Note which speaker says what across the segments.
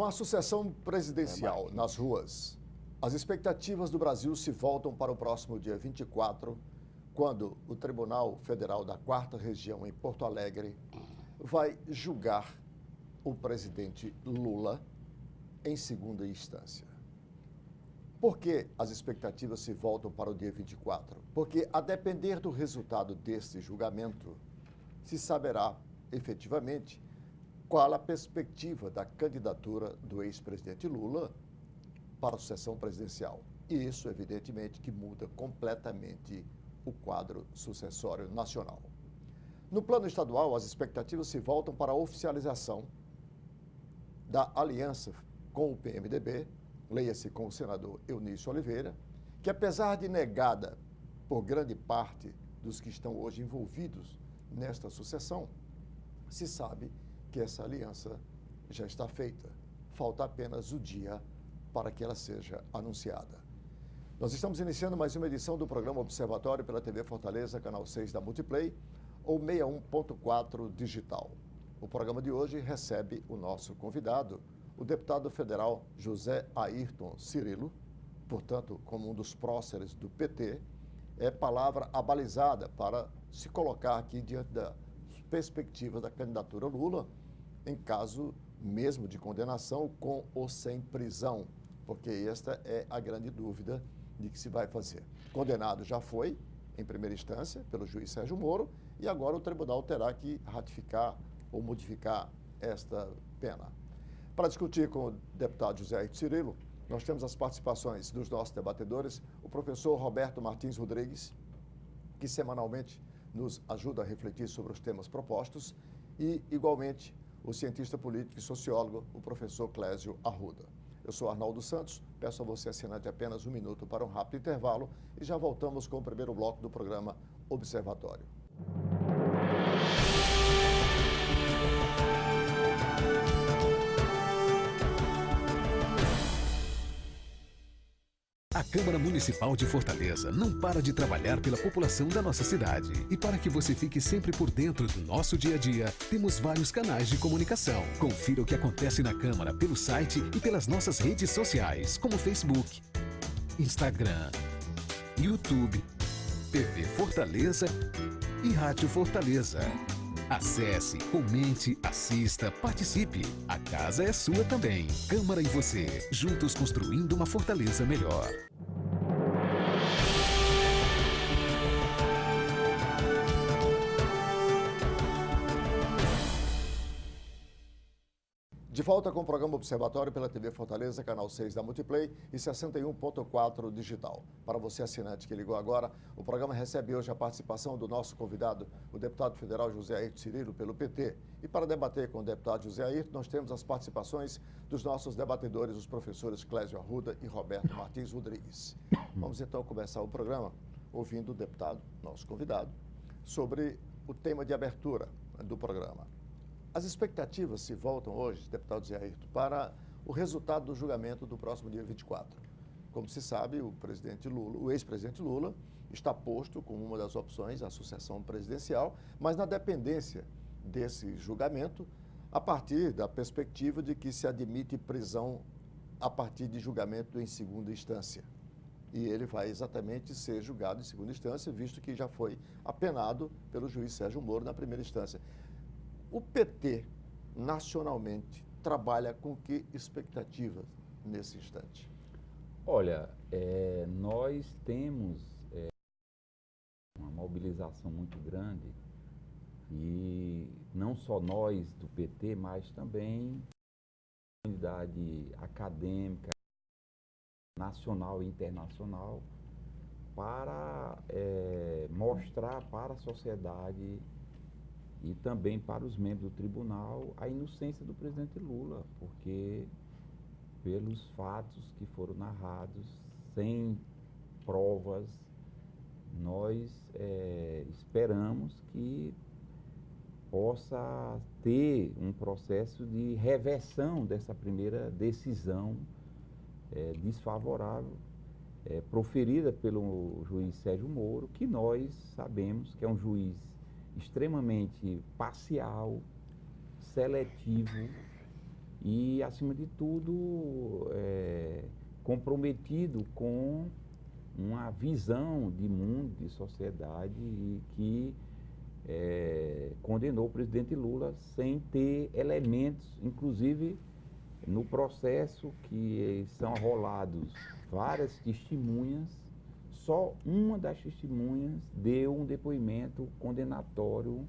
Speaker 1: Com a sucessão presidencial nas ruas, as expectativas do Brasil se voltam para o próximo dia 24, quando o Tribunal Federal da 4ª Região, em Porto Alegre, vai julgar o presidente Lula em segunda instância. Por que as expectativas se voltam para o dia 24? Porque, a depender do resultado deste julgamento, se saberá efetivamente qual a perspectiva da candidatura do ex-presidente Lula para a sucessão presidencial. E isso, evidentemente, que muda completamente o quadro sucessório nacional. No plano estadual, as expectativas se voltam para a oficialização da aliança com o PMDB, leia-se com o senador Eunício Oliveira, que, apesar de negada por grande parte dos que estão hoje envolvidos nesta sucessão, se sabe que essa aliança já está feita. Falta apenas o dia para que ela seja anunciada. Nós estamos iniciando mais uma edição do programa Observatório pela TV Fortaleza, canal 6 da Multiplay, ou 61.4 digital. O programa de hoje recebe o nosso convidado, o deputado federal José Ayrton Cirilo, portanto, como um dos próceres do PT, é palavra abalizada para se colocar aqui diante da perspectiva da candidatura Lula, em caso mesmo de condenação, com ou sem prisão, porque esta é a grande dúvida de que se vai fazer. Condenado já foi, em primeira instância, pelo juiz Sérgio Moro, e agora o tribunal terá que ratificar ou modificar esta pena. Para discutir com o deputado José Ayrton Cirilo, nós temos as participações dos nossos debatedores, o professor Roberto Martins Rodrigues, que semanalmente nos ajuda a refletir sobre os temas propostos, e, igualmente, o cientista político e sociólogo, o professor Clésio Arruda. Eu sou Arnaldo Santos, peço a você assinar de apenas 1 minuto para um rápido intervalo e já voltamos com o primeiro bloco do programa Observatório.
Speaker 2: A Câmara Municipal de Fortaleza não para de trabalhar pela população da nossa cidade. E para que você fique sempre por dentro do nosso dia a dia, temos vários canais de comunicação. Confira o que acontece na Câmara pelo site e pelas nossas redes sociais, como Facebook, Instagram, YouTube, TV Fortaleza e Rádio Fortaleza. Acesse, comente, assista, participe. A casa é sua também. Câmara e você, juntos construindo uma Fortaleza melhor.
Speaker 1: De volta com o programa Observatório pela TV Fortaleza, canal 6 da Multiplay e 61.4 digital. Para você assinante que ligou agora, o programa recebe hoje a participação do nosso convidado, o deputado federal José Ayrton Cirilo, pelo PT. E para debater com o deputado José Ayrton, nós temos as participações dos nossos debatedores, os professores Clésio Arruda e Roberto Martins Rodrigues. Vamos então começar o programa ouvindo o deputado, nosso convidado, sobre o tema de abertura do programa. As expectativas se voltam hoje, deputado Zé Ayrton, para o resultado do julgamento do próximo dia 24. Como se sabe, o presidente Lula, o ex-presidente Lula, está posto como uma das opções à sucessão presidencial, mas na dependência desse julgamento, a partir da perspectiva de que se admite prisão a partir de julgamento em segunda instância. E ele vai exatamente ser julgado em segunda instância, visto que já foi apenado pelo juiz Sérgio Moro na primeira instância. O PT, nacionalmente, trabalha com que expectativas nesse instante?
Speaker 3: Olha, nós temos uma mobilização muito grande e não só nós do PT, mas também a comunidade acadêmica, nacional e internacional, para mostrar para a sociedade e também para os membros do tribunal a inocência do presidente Lula, porque pelos fatos que foram narrados, sem provas, nós esperamos que possa ter um processo de reversão dessa primeira decisão desfavorável proferida pelo juiz Sérgio Moro, que nós sabemos que é um juiz extremamente parcial, seletivo e, acima de tudo, comprometido com uma visão de mundo, de sociedade, e que condenou o presidente Lula sem ter elementos, inclusive no processo que são arrolados várias testemunhas, só uma das testemunhas deu um depoimento condenatório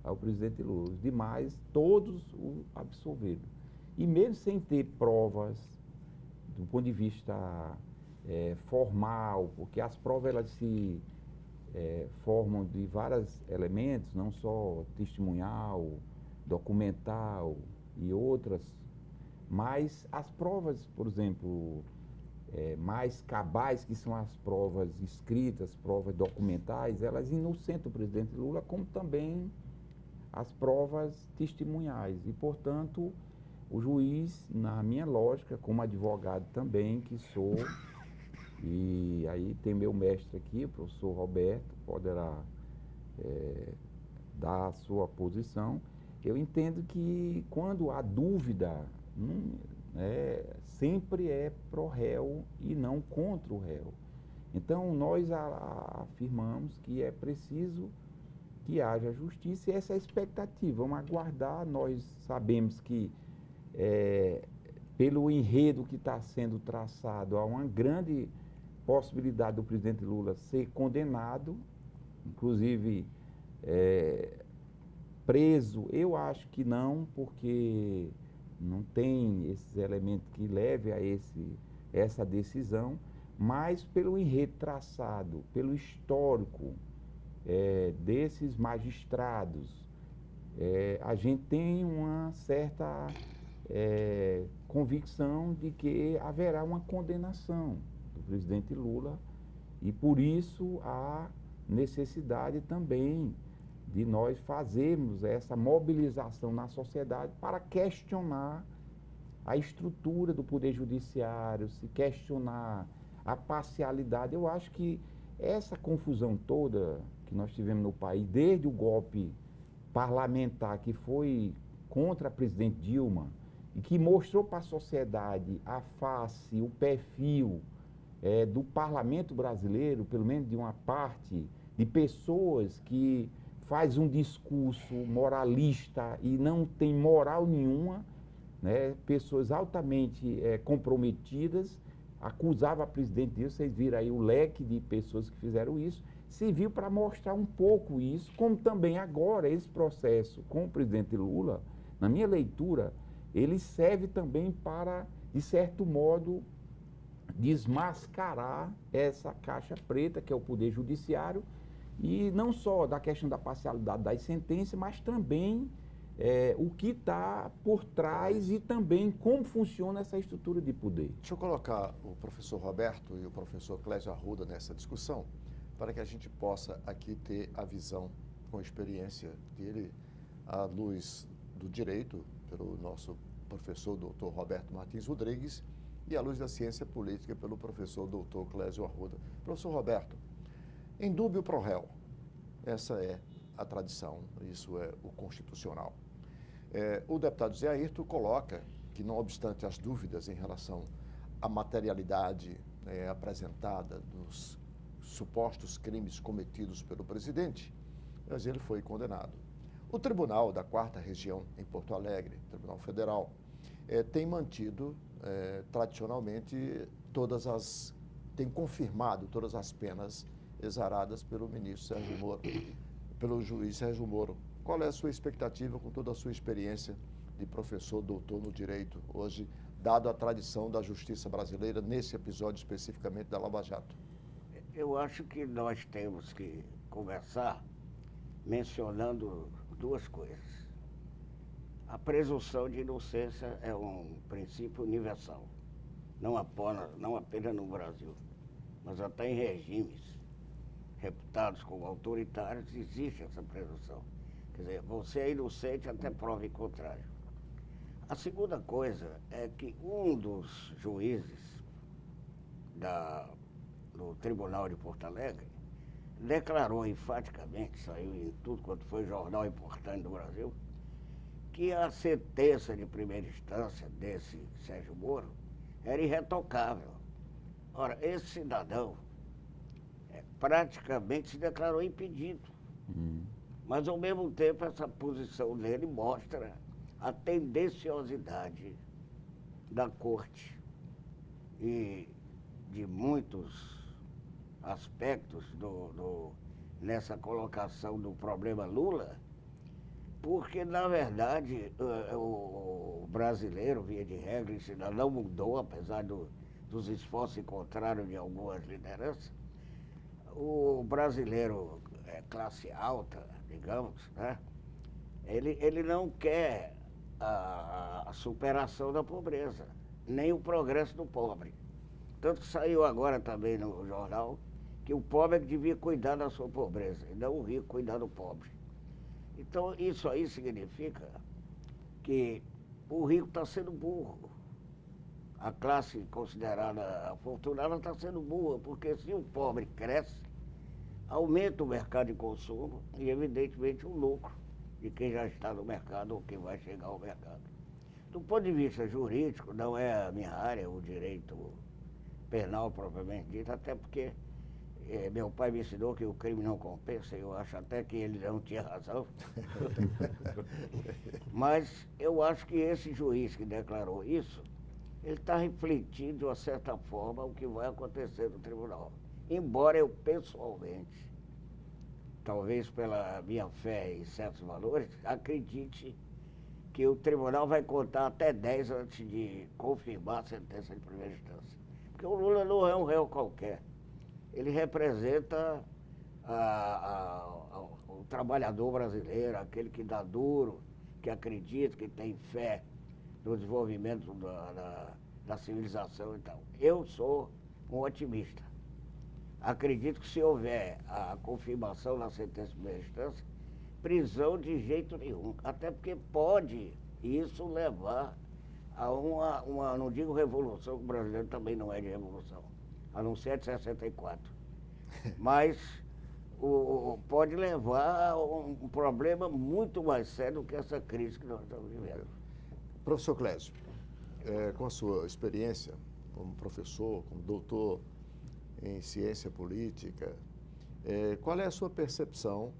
Speaker 3: ao presidente Lula. Os demais, todos o absolveram. E mesmo sem ter provas, do ponto de vista formal, porque as provas elas se formam de vários elementos, não só testemunhal, documental e outras, mas as provas, por exemplo, mais cabais, que são as provas escritas, provas documentais, elas inocentam o presidente Lula, como também as provas testemunhais. E, portanto, o juiz, na minha lógica, como advogado também, que sou, e aí tem meu mestre aqui, o professor Roberto, poderá dar a sua posição. Eu entendo que quando há dúvida, sempre é pro réu e não contra o réu. Então, nós afirmamos que é preciso que haja justiça, e essa é a expectativa. Vamos aguardar. Nós sabemos que, pelo enredo que está sendo traçado, há uma grande possibilidade do presidente Lula ser condenado, inclusive preso. Eu acho que não, porque não tem esses elementos que levem a essa decisão, mas pelo enredo traçado, pelo histórico desses magistrados, a gente tem uma certa convicção de que haverá uma condenação do presidente Lula, e por isso há necessidade também de nós fazermos essa mobilização na sociedade para questionar a estrutura do Poder Judiciário, se questionar a parcialidade. Eu acho que essa confusão toda que nós tivemos no país, desde o golpe parlamentar que foi contra a presidente Dilma, e que mostrou para a sociedade a face, o perfil do parlamento brasileiro, pelo menos de uma parte, de pessoas que faz um discurso moralista e não tem moral nenhuma, né? Pessoas altamente comprometidas, acusava a presidente Dilma. Vocês viram aí o leque de pessoas que fizeram isso, serviu para mostrar um pouco isso, como também agora esse processo com o presidente Lula, na minha leitura, ele serve também para, de certo modo, desmascarar essa caixa preta que é o Poder Judiciário, e não só da questão da parcialidade das sentenças, mas também o que está por trás e também como funciona essa estrutura de poder.
Speaker 1: Deixa eu colocar o professor Roberto e o professor Clésio Arruda nessa discussão, para que a gente possa aqui ter a visão com a experiência dele, à luz do direito, pelo nosso professor doutor Roberto Martins Rodrigues, e à luz da ciência política, pelo professor doutor Clésio Arruda. Professor Roberto, em dúbio pro réu, essa é a tradição, isso é o constitucional. O deputado Zé Ayrton coloca que, não obstante as dúvidas em relação à materialidade apresentada dos supostos crimes cometidos pelo presidente, mas ele foi condenado. O Tribunal da 4ª Região, em Porto Alegre, Tribunal Federal, tem mantido, tradicionalmente, tem confirmado todas as penas exaradas pelo ministro Sérgio Moro, pelo juiz Sérgio Moro. Qual é a sua expectativa, com toda a sua experiência de professor, doutor no direito, hoje, dado a tradição da justiça brasileira, nesse episódio especificamente da Lava Jato?
Speaker 4: Eu acho que nós temos que conversar mencionando duas coisas. A presunção de inocência é um princípio universal, não apenas no Brasil, mas até em regimes reputados como autoritários existe essa presunção. Quer dizer, você é inocente até prova em contrário. A segunda coisa é que um dos juízes do Tribunal de Porto Alegre declarou enfaticamente, saiu em tudo quanto foi jornal importante do Brasil, que a sentença de primeira instância desse Sérgio Moro era irretocável. Ora, esse cidadão praticamente se declarou impedido. Mas, ao mesmo tempo, essa posição dele mostra a tendenciosidade da corte e de muitos aspectos nessa colocação do problema Lula, porque, na verdade, o brasileiro, via de regra, isso ainda não mudou, apesar dos esforços contrários de algumas lideranças. O brasileiro classe alta, digamos, né? Ele não quer a superação da pobreza, nem o progresso do pobre. Tanto que saiu agora também no jornal que o pobre é que devia cuidar da sua pobreza, e não o rico cuidar do pobre. Então, isso aí significa que o rico está sendo burro. A classe considerada afortunada está sendo burra, porque se o pobre cresce, aumenta o mercado de consumo e, evidentemente, o lucro de quem já está no mercado ou quem vai chegar ao mercado. Do ponto de vista jurídico, não é a minha área, o direito penal propriamente dito, até porque meu pai me ensinou que o crime não compensa, eu acho até que ele não tinha razão. Mas eu acho que esse juiz que declarou isso, ele está refletindo, de uma certa forma, o que vai acontecer no tribunal. Embora eu, pessoalmente, talvez pela minha fé em certos valores, acredite que o tribunal vai contar até 10 antes de confirmar a sentença de primeira instância. Porque o Lula não é um réu qualquer. Ele representa o trabalhador brasileiro, aquele que dá duro, que acredita, que tem fé no desenvolvimento da civilização e tal. Eu sou um otimista. Acredito que se houver a confirmação na sentença de primeira instância, prisão de jeito nenhum. Até porque pode isso levar a uma não digo revolução, o brasileiro também não é de revolução, a não ser de 64. Mas pode levar a um problema muito mais sério do que essa crise que nós estamos vivendo.
Speaker 1: Professor Clésio, com a sua experiência como professor, como doutor em ciência política, qual é a sua percepção,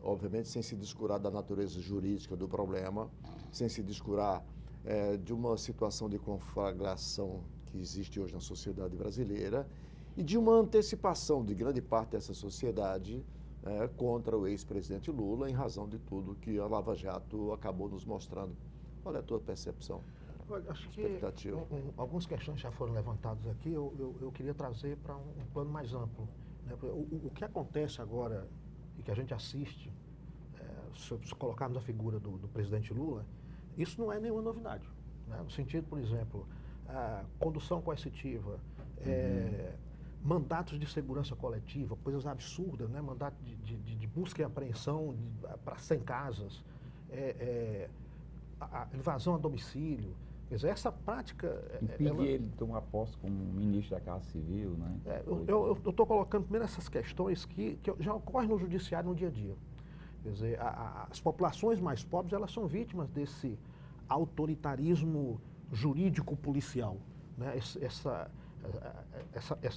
Speaker 1: obviamente sem se descurar da natureza jurídica do problema, sem se descurar de uma situação de conflagração que existe hoje na sociedade brasileira e de uma antecipação de grande parte dessa sociedade contra o ex-presidente Lula em razão de tudo que a Lava Jato acabou nos mostrando. Qual é a tua percepção?
Speaker 5: Olha, acho que algumas questões já foram levantadas aqui, eu queria trazer para um plano mais amplo. Né? O que acontece agora e que a gente assiste, se colocarmos a figura do presidente Lula, isso não é nenhuma novidade. Né? No sentido, por exemplo, a condução coercitiva, mandatos de segurança coletiva, coisas absurdas, né? Mandato de busca e apreensão para 100 casas, a invasão a domicílio. Quer dizer, essa prática...
Speaker 3: Impedir ele de tomar posse como ministro da Casa Civil, né?
Speaker 5: Eu estou colocando primeiro essas questões que já ocorrem no judiciário no dia a dia. Quer dizer, as populações mais pobres, elas são vítimas desse autoritarismo jurídico-policial. Né?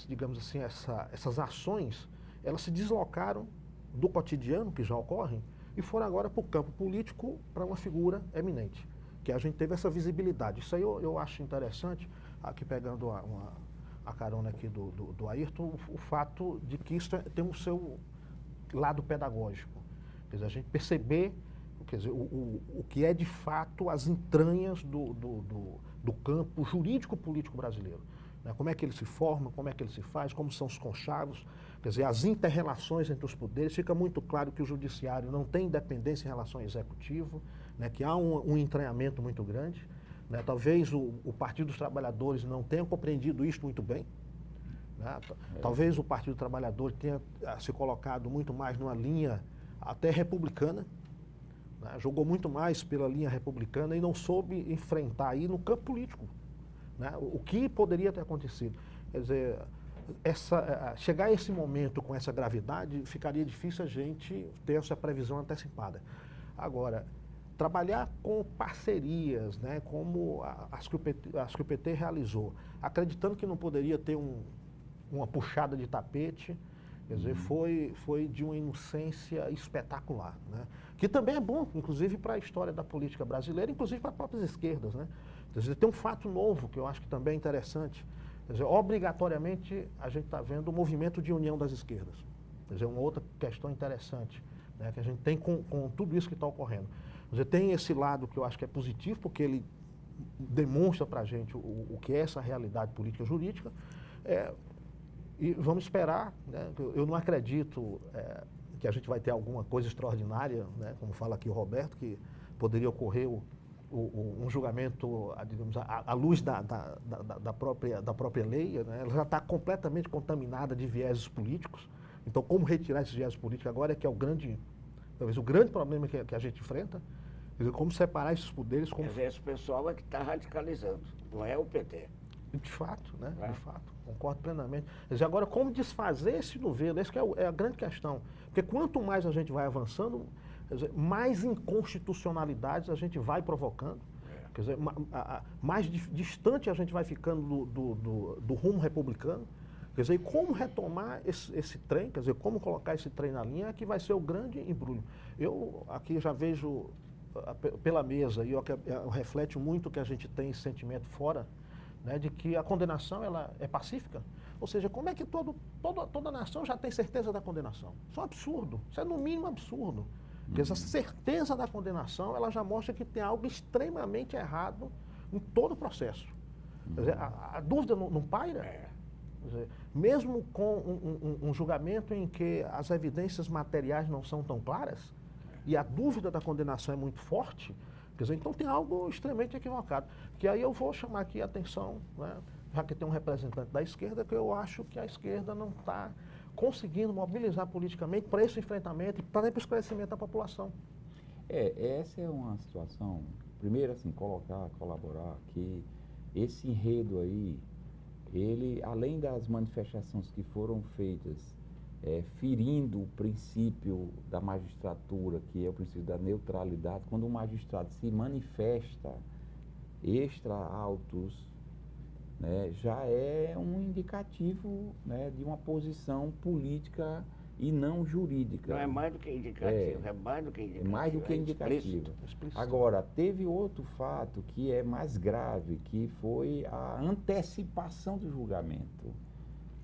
Speaker 5: Digamos assim, essas ações, elas se deslocaram do cotidiano, que já ocorrem, e foram agora para o campo político, para uma figura eminente, que a gente teve essa visibilidade. Isso aí eu acho interessante, aqui pegando a carona aqui do Ayrton, o fato de que isso tem o seu lado pedagógico. Quer dizer, a gente perceber, quer dizer, o que é de fato as entranhas do campo jurídico-político brasileiro. Né? Como é que ele se forma, como é que ele se faz, como são os conchavos, quer dizer, as inter-relações entre os poderes. Fica muito claro que o judiciário não tem independência em relação ao executivo, né? Que há um entranhamento muito grande. Né? Talvez o Partido dos Trabalhadores não tenha compreendido isso muito bem. Né? Talvez o Partido dos Trabalhadores tenha se colocado muito mais numa linha até republicana, né? Jogou muito mais pela linha republicana e não soube enfrentar aí no campo político, né? O que poderia ter acontecido. Quer dizer, chegar a esse momento com essa gravidade, ficaria difícil a gente ter essa previsão antecipada. Agora, trabalhar com parcerias, né, como as que o PT realizou, acreditando que não poderia ter uma puxada de tapete, quer dizer, foi de uma inocência espetacular, né? Que também é bom, inclusive, para a história da política brasileira, inclusive para as próprias esquerdas, né? Quer dizer, tem um fato novo que eu acho que também é interessante. Quer dizer, obrigatoriamente, a gente está vendo o movimento de união das esquerdas. Quer dizer, uma outra questão interessante, né, que a gente tem com tudo isso que está ocorrendo. Quer dizer, tem esse lado que eu acho que é positivo, porque ele demonstra para a gente o que é essa realidade política jurídica. E vamos esperar, né? Eu não acredito que a gente vai ter alguma coisa extraordinária, né? Como fala aqui o Roberto, que poderia ocorrer um julgamento, digamos, à luz da própria lei, né? Ela já está completamente contaminada de vieses políticos. Então, como retirar esses vieses políticos agora é que é talvez o grande problema que a gente enfrenta. Quer dizer, como separar esses poderes. Como...
Speaker 4: Quer dizer, esse pessoal é que está radicalizando, não é o PT.
Speaker 5: De fato, né? De fato, concordo plenamente. Quer dizer, agora, como desfazer esse novelo? Essa que é a grande questão. Porque quanto mais a gente vai avançando, quer dizer, mais inconstitucionalidades a gente vai provocando. Quer dizer, mais distante a gente vai ficando do rumo republicano. Quer dizer, como retomar esse trem, quer dizer, como colocar esse trem na linha é que vai ser o grande embrulho. Eu aqui já vejo pela mesa, e eu reflete muito que a gente tem esse sentimento fora, né, de que a condenação ela é pacífica. Ou seja, como é que toda nação já tem certeza da condenação? Isso é um absurdo, isso é no mínimo absurdo. Porque essa certeza da condenação, ela já mostra que tem algo extremamente errado em todo o processo. Quer dizer, a dúvida não paira. Quer dizer, mesmo com um julgamento em que as evidências materiais não são tão claras, e a dúvida da condenação é muito forte, quer dizer, então tem algo extremamente equivocado. Que aí eu vou chamar aqui a atenção, né, já que tem um representante da esquerda, que eu acho que a esquerda não está conseguindo mobilizar politicamente para esse enfrentamento e para o esclarecimento da população.
Speaker 3: Essa é uma situação, primeiro assim, colaborar, que esse enredo aí, ele, além das manifestações que foram feitas, ferindo o princípio da magistratura, que é o princípio da neutralidade, quando o magistrado se manifesta extra autos, né, já é um indicativo, né, de uma posição política e não jurídica.
Speaker 4: Não é mais do que indicativo, é mais do que indicativo.
Speaker 3: É mais do que indicativo.
Speaker 5: Explícito.
Speaker 3: Agora, teve outro fato que é mais grave, que foi a antecipação do julgamento.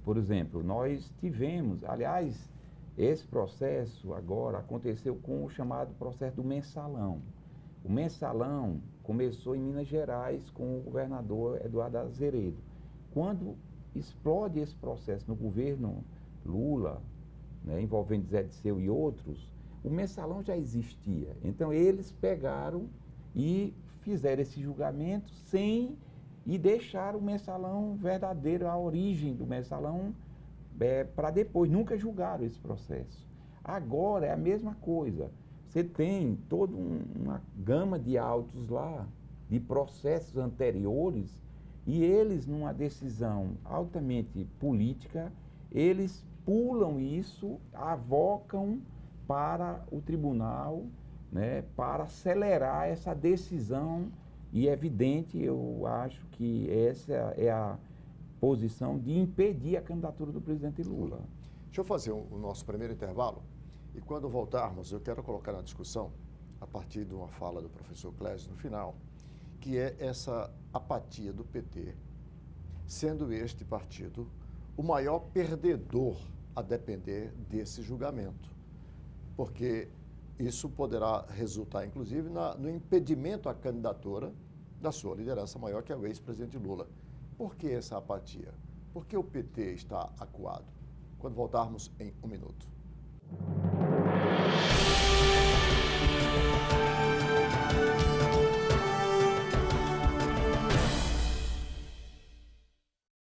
Speaker 3: Por exemplo, nós tivemos, aliás, esse processo agora aconteceu com o chamado processo do mensalão. O mensalão começou em Minas Gerais com o governador Eduardo Azeredo. Quando explode esse processo no governo Lula, né, envolvendo Zé Disseu e outros, o mensalão já existia. Então eles pegaram e fizeram esse julgamento e deixaram o mensalão verdadeiro, a origem do mensalão, para depois. Nunca julgaram esse processo. Agora é a mesma coisa. Você tem toda uma gama de autos lá, de processos anteriores, e eles, numa decisão altamente política, eles pulam isso, avocam para o tribunal, né, para acelerar essa decisão. E é evidente, eu acho que essa é a posição de impedir a candidatura do presidente Lula.
Speaker 1: Deixa eu fazer o nosso primeiro intervalo. E quando voltarmos, eu quero colocar na discussão, a partir de uma fala do professor Clésio no final, que é essa apatia do PT, sendo este partido o maior perdedor a depender desse julgamento. Porque isso poderá resultar, inclusive, no impedimento à candidatura da sua liderança maior, que é o ex-presidente Lula. Por que essa apatia? Por que o PT está acuado? Quando voltarmos em um minuto.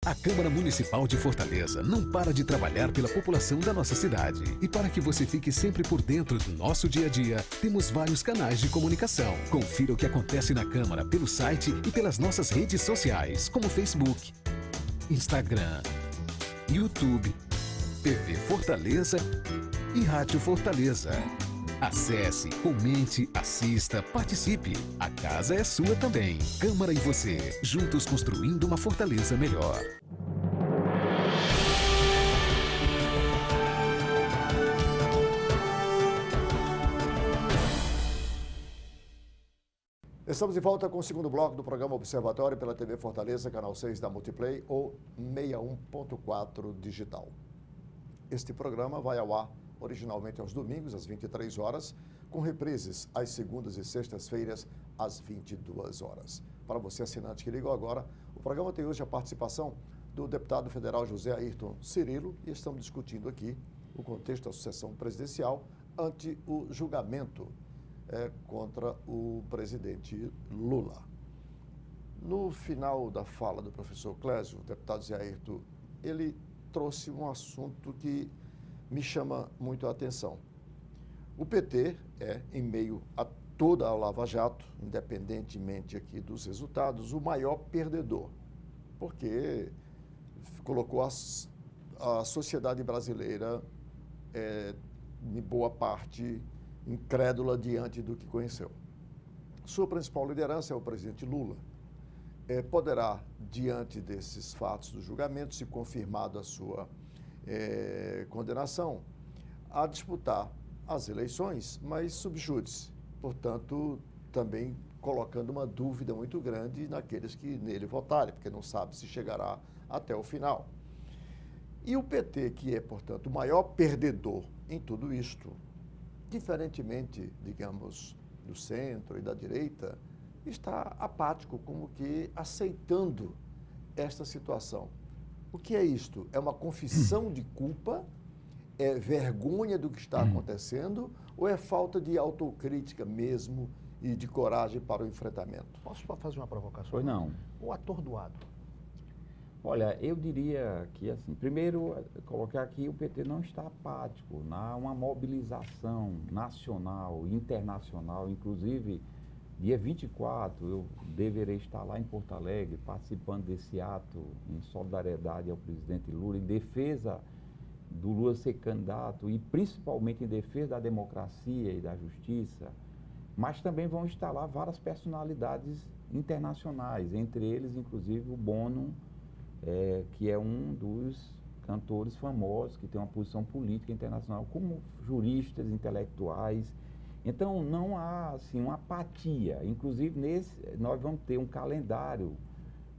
Speaker 2: A Câmara Municipal de Fortaleza não para de trabalhar pela população da nossa cidade. E para que você fique sempre por dentro do nosso dia a dia, temos vários canais de comunicação. Confira o que acontece na Câmara pelo site e pelas nossas redes sociais, como Facebook, Instagram, YouTube, TV Fortaleza e Rádio Fortaleza. Acesse, comente, assista, participe. A casa é sua também. Câmara e você, juntos construindo uma Fortaleza melhor.
Speaker 1: Estamos de volta com o segundo bloco do programa Observatório pela TV Fortaleza, canal 6 da Multiplay ou 61.4 digital. Este programa vai ao ar originalmente aos domingos, às 23 horas, com reprises às segundas e sextas-feiras, às 22 horas. Para você, assinante que ligou agora, o programa tem hoje a participação do deputado federal José Ayrton Cirilo e estamos discutindo aqui o contexto da sucessão presidencial ante o julgamento contra o presidente Lula. No final da fala do professor Clésio, o deputado Zé Ayrton, ele trouxe um assunto que me chama muito a atenção. O PT é, em meio a toda a Lava Jato, independentemente aqui dos resultados, o maior perdedor, porque colocou a sociedade brasileira, em boa parte, incrédula diante do que conheceu. Sua principal liderança é o presidente Lula. Poderá, diante desses fatos do julgamento, se confirmada a sua condenação, a disputar as eleições, mas sub judice. Portanto, também colocando uma dúvida muito grande naqueles que nele votarem, porque não sabe se chegará até o final. E o PT, que é, portanto, o maior perdedor em tudo isto, diferentemente, digamos, do centro e da direita, está apático, como que aceitando esta situação. O que é isto? É uma confissão de culpa? É vergonha do que está acontecendo? Ou é falta de autocrítica mesmo e de coragem para o enfrentamento?
Speaker 5: Posso fazer uma provocação?
Speaker 3: Pois não.
Speaker 5: O atordoado.
Speaker 3: Olha, eu diria que, assim, primeiro, colocar aqui, o PT não está apático, há uma mobilização nacional, internacional, inclusive, dia 24, eu deverei estar lá em Porto Alegre, participando desse ato em solidariedade ao presidente Lula, em defesa do Lula ser candidato e principalmente em defesa da democracia e da justiça, mas também vão estar lá várias personalidades internacionais, entre eles, inclusive, o Bono, que é um dos cantores famosos, que tem uma posição política internacional, como juristas, intelectuais. Então, não há, assim, uma apatia. Inclusive, nós vamos ter um calendário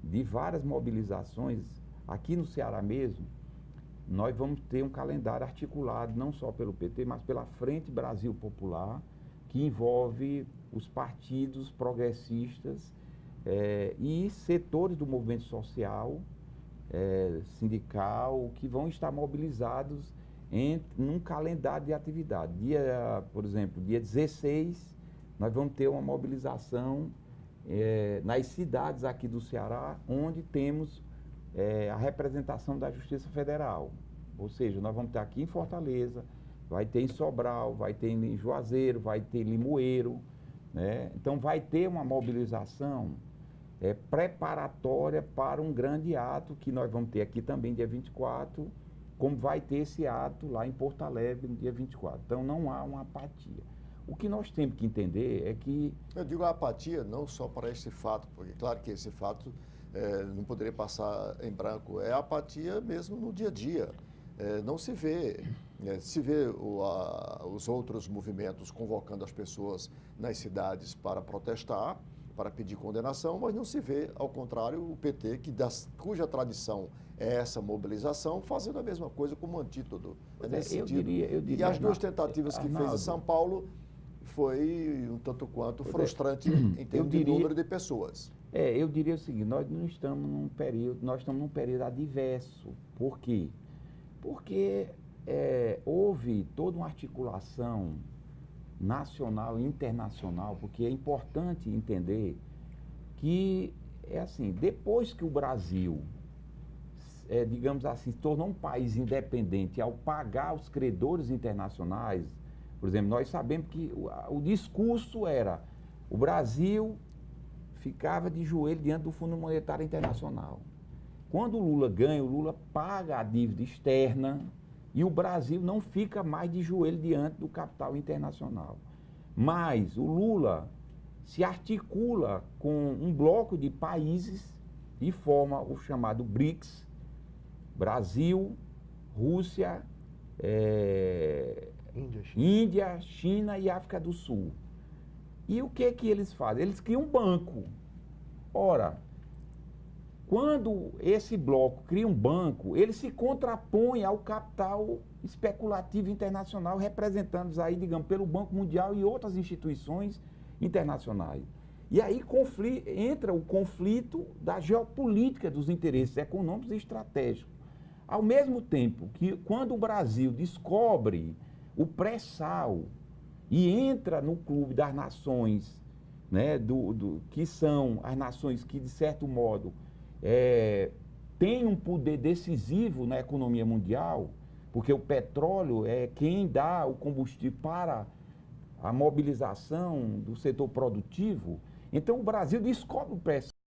Speaker 3: de várias mobilizações. Aqui no Ceará mesmo, nós vamos ter um calendário articulado, não só pelo PT, mas pela Frente Brasil Popular, que envolve os partidos progressistas e setores do movimento social, sindical, que vão estar mobilizados num calendário de atividade. Por exemplo, dia 16, nós vamos ter uma mobilização nas cidades aqui do Ceará, onde temos a representação da Justiça Federal. Ou seja, nós vamos ter aqui em Fortaleza, vai ter em Sobral, vai ter em Juazeiro, vai ter em Limoeiro, né? Então vai ter uma mobilização preparatória para um grande ato que nós vamos ter aqui também dia 24, como vai ter esse ato lá em Porto Alegre no dia 24. Então não há uma apatia. O que nós temos que entender é que...
Speaker 1: Eu digo a apatia não só para esse fato, porque claro que esse fato não poderia passar em branco, é a apatia mesmo no dia a dia. Não se vê, se vê os outros movimentos convocando as pessoas nas cidades para protestar, para pedir condenação, mas não se vê, ao contrário, o PT, cuja tradição é essa mobilização, fazendo a mesma coisa como antídoto. Nesse sentido.
Speaker 3: Eu diria,
Speaker 1: e as duas tentativas que fez em São Paulo foi um tanto quanto frustrante em termos de número de pessoas.
Speaker 3: Eu diria o seguinte, nós estamos num período adverso. Por quê? Porque houve toda uma articulação nacional e internacional, porque é importante entender que, assim, depois que o Brasil, digamos assim, se tornou um país independente ao pagar os credores internacionais, por exemplo, nós sabemos que o discurso era, o Brasil ficava de joelho diante do Fundo Monetário Internacional. Quando o Lula ganha, o Lula paga a dívida externa, e o Brasil não fica mais de joelho diante do capital internacional. Mas o Lula se articula com um bloco de países e forma o chamado BRICS, Brasil, Rússia, Índia, China e África do Sul. E o que que eles fazem? Eles criam um banco. Ora, quando esse bloco cria um banco, ele se contrapõe ao capital especulativo internacional, representados aí, digamos, pelo Banco Mundial e outras instituições internacionais. E aí entra o conflito da geopolítica dos interesses econômicos e estratégicos. Ao mesmo tempo que, quando o Brasil descobre o pré-sal e entra no clube das nações, né, que são as nações que, de certo modo, têm um poder decisivo na economia mundial, porque o petróleo é quem dá o combustível para a mobilização do setor produtivo. Então, o Brasil descobre o pré-sal.